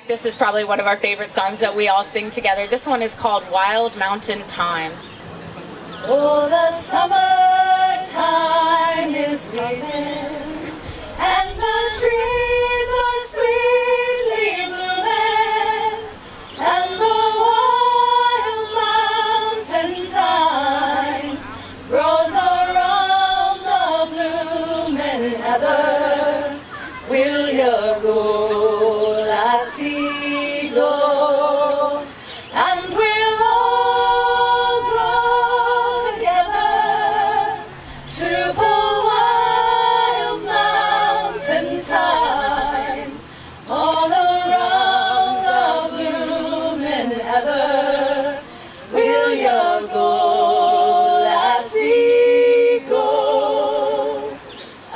This is probably one of our favorite songs that we all sing together. This one is called Wild Mountain Thyme. Oh, the summertime is leaving, and the trees are sweetly blooming, and the wild mountain thyme grows around the blooming heather. Will you go, lassie, go? And we'll all go together to the wild mountain thyme, all around the blooming heather. Will you go, lassie, go?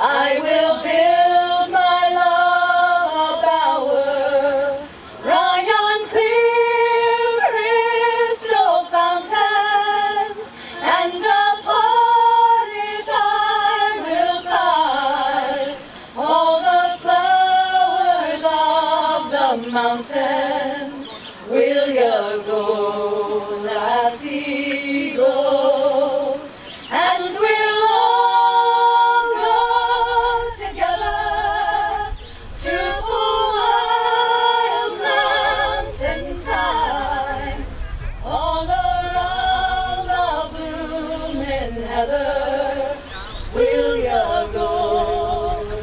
I will build my love a bower right on clear crystal fountain, and upon it I will pile all the flowers of the mountain. Will you go, lassie, go? And we'll all go together to the wild mountain thyme, all around the blooming heather. Will you go,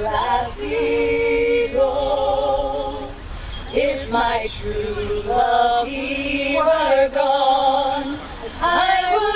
lassie, go? If my true love he were gone, I would